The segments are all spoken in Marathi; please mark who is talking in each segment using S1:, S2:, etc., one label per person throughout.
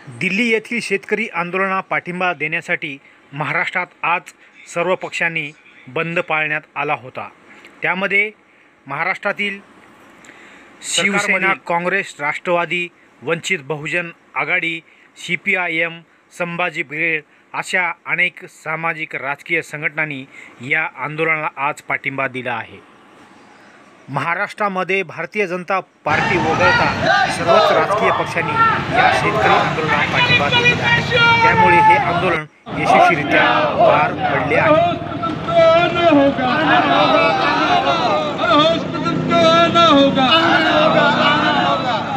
S1: दिल्ली येथील शेतकरी आंदोलनाला पाठिंबा देण्यासाठी महाराष्ट्रात आज सर्व पक्षांनी बंद पाळण्यात आला होता। त्यामध्ये महाराष्ट्रातील शिवसेना, काँग्रेस, राष्ट्रवादी, वंचित बहुजन आघाडी, CPIM, संभाजी ब्रिगेड अशा अनेक सामाजिक राजकीय संघटनांनी या आंदोलनाला आज पाठिंबा दिला आहे। महाराष्ट्रामध्ये भारतीय जनता पार्टी वगळता सर्वच राजकीय पक्षांनी या शेतकरी आंदोलनाला पाठिंबा दिला आहे। त्यामुळे हे आंदोलन यशस्वीरित्या पार पडले आहे।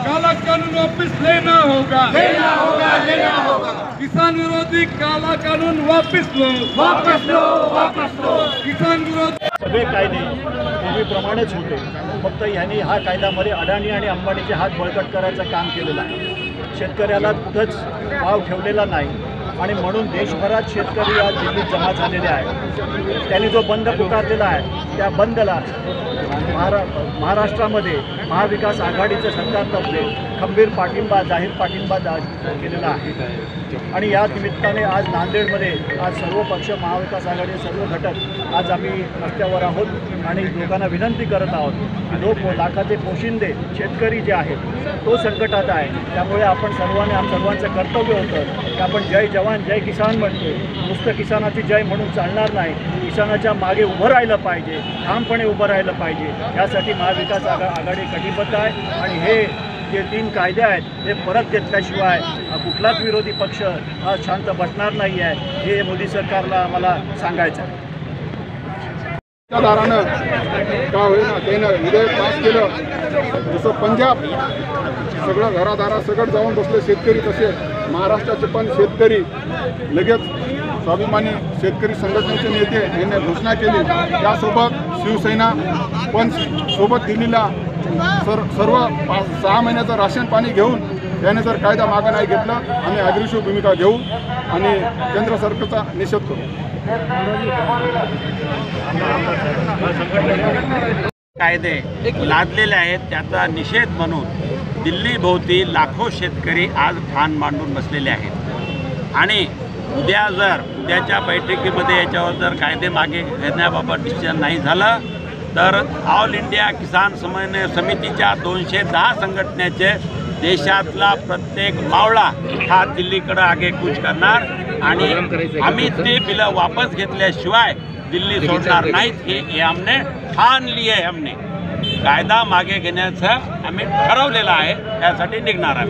S2: काला कानून वापस लेना होगा, लेना होगा, लेना होगा। किसान विरोधी काला कानून वापस लो, वापस लो, वापस लो। किसान विरोधी
S3: सगळे कायदे पूर्वीप्रमाणेच होते, फक्त यांनी हा कायद्यामध्ये अडाणी आणि अंबानीचे हात बळकट करायचं काम केलेलं आहे। शेतकऱ्याला कुठंच भाव ठेवलेला नाही आणि म्हणून देशभरात शेतकरी आज दिल्लीत जमा झालेले आहेत। त्यांनी जो बंद पुकारलेला आहे त्या बंदला महाराष्ट्रामध्ये महाविकास आघाडीचं सरकारतर्फे खंबीर पाठिंबा, जाहीर पाठिंबा केलेला आहे। आणि या निमित्ताने आज नांदेडमध्ये आज सर्व पक्ष, महाविकास आघाडी सर्व घटक आज आम्ही रस्त्यावर आहोत आणि लोकांना विनंती करत आहोत की जो लाखाचे पोशिंदे शेतकरी जे आहेत तो संकटात आहे। त्यामुळे आपण सर्वांचं कर्तव्य होतं की आपण जय जवान जय किसान म्हणतो, नुसतं किसानाची जय म्हणून चालणार नाही, किसानाच्या मागे उभं राहिलं पाहिजे, ठामपणे उभं राहिलं पाहिजे। यासाठी महाविकास आघाडी कटिबद्ध आहे आणि हे जे 3 कायदे आहेत ते परत घेतल्याशिवाय कुठलाच विरोधी पक्ष हा शांत बसणार नाही आहे, हे मोदी सरकारला आम्हाला सांगायचं आहे।
S4: दारानं का होईना त्यानं विधेयक पास केलं, जसं पंजाब सगळं घरादारा सगळं जाऊन बसले शेतकरी, तसे महाराष्ट्राचे पण शेतकरी लगेच स्वाभिमानी शेतकरी संघटनेचे नेते यांनी घोषणा केली। त्यासोबत शिवसेना पण सोबत दिल्लीला सर्व 6 महिन्याचं राशन पाणी घेऊन त्याने जर कायदा मागे नाही घेतला आम्ही अग्रेसिव्ह भूमिका घेऊ आणि केंद्र सरकारचा निषेध करू।
S5: कायदे लादलेले आहेत त्याचा निषेध म्हणून दिल्लीभोवती लाखो शेतकरी आज ठाण मांडून बसलेले आहेत आणि उद्याच्या बैठकीमध्ये याच्यावर जर कायदे मागे घेण्याबाबत डिसिजन नाही झालं तर ऑल इंडिया किसान समन्वय समितीच्या 210 संघटनेचे देशातला प्रत्येक मावळा हा दिल्लीकडे आगेकूच करणार आणि आम्ही ते बिलं वापस घेतल्याशिवाय दिल्ली सोडणार नाहीत हे हमने ठान लिए। हमने कायदा मागे घेण्याचं आम्ही ठरवलेलं आहे, त्यासाठी निघणार आहे।